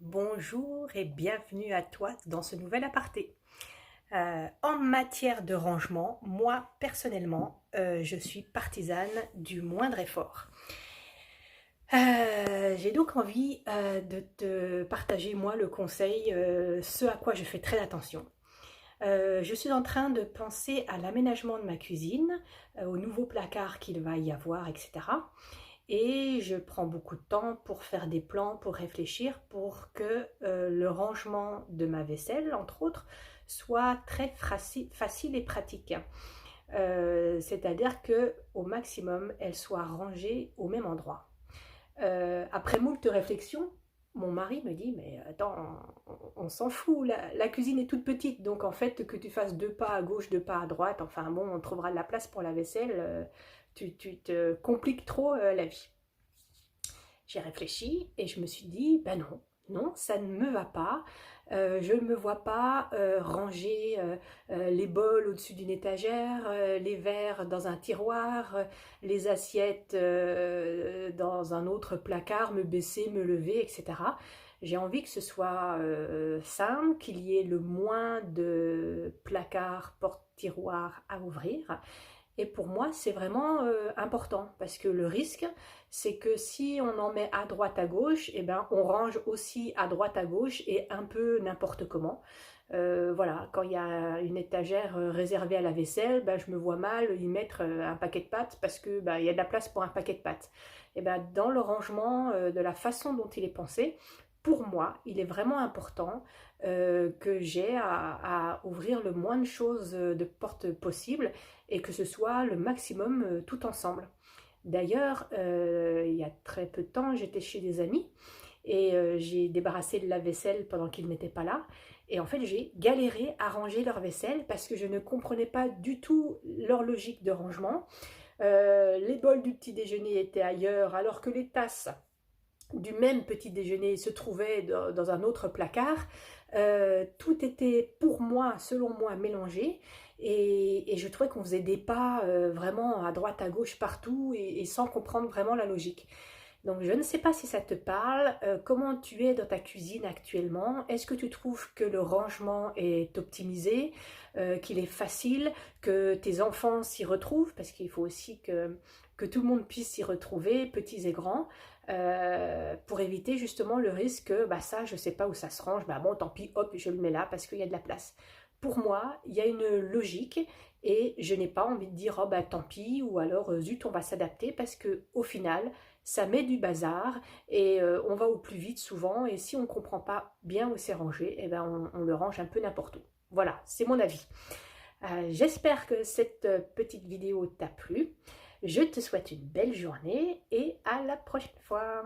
Bonjour et bienvenue à toi dans ce nouvel aparté. En matière de rangement, moi personnellement, je suis partisane du moindre effort. J'ai donc envie de te partager moi le conseil, ce à quoi je fais très attention. Je suis en train de penser à l'aménagement de ma cuisine, au nouveau placard qu'il va y avoir, etc. Et je prends beaucoup de temps pour faire des plans, pour réfléchir, pour que le rangement de ma vaisselle, entre autres, soit très facile et pratique. C'est-à-dire que au maximum, elle soit rangée au même endroit. Après moult réflexions, mon mari me dit, mais attends, on s'en fout, la cuisine est toute petite, donc en fait que tu fasses 2 pas à gauche, 2 pas à droite, enfin bon, on trouvera de la place pour la vaisselle, tu te compliques trop la vie. J'ai réfléchi et je me suis dit, ben non, non, ça ne me va pas. Je ne me vois pas ranger les bols au-dessus d'une étagère, les verres dans un tiroir, les assiettes dans un autre placard, me baisser, me lever, etc. J'ai envie que ce soit simple, qu'il y ait le moins de placards, porte-tiroirs à ouvrir. Et pour moi, c'est vraiment important parce que le risque, c'est que si on en met à droite à gauche, eh ben, on range aussi à droite à gauche et un peu n'importe comment. Voilà, quand il y a une étagère réservée à la vaisselle, ben, je me vois mal y mettre un paquet de pâtes parce que ben, il y a de la place pour un paquet de pâtes. Et ben, dans le rangement, de la façon dont il est pensé, pour moi, il est vraiment important que j'ai à ouvrir le moins de choses de portes possible et que ce soit le maximum tout ensemble. D'ailleurs, il y a très peu de temps, j'étais chez des amis et j'ai débarrassé le lave-vaisselle pendant qu'ils n'étaient pas là. Et en fait, j'ai galéré à ranger leur vaisselle parce que je ne comprenais pas du tout leur logique de rangement. Les bols du petit déjeuner étaient ailleurs, alors que les tasses du même petit déjeuner se trouvaient dans un autre placard. Tout était pour moi, selon moi, mélangé et je trouvais qu'on faisait des pas vraiment à droite, à gauche, partout et sans comprendre vraiment la logique. Donc je ne sais pas si ça te parle, comment tu es dans ta cuisine actuellement, est-ce que tu trouves que le rangement est optimisé, qu'il est facile, que tes enfants s'y retrouvent, parce qu'il faut aussi que tout le monde puisse s'y retrouver, petits et grands, pour éviter justement le risque que bah ça je sais pas où ça se range, bah bon tant pis, hop je le mets là parce qu'il y a de la place. Pour moi, il y a une logique et je n'ai pas envie de dire oh bah tant pis ou alors zut on va s'adapter parce que au final ça met du bazar et on va au plus vite souvent et si on ne comprend pas bien où c'est rangé, eh ben on le range un peu n'importe où. Voilà, c'est mon avis. J'espère que cette petite vidéo t'a plu. Je te souhaite une belle journée et à la prochaine fois.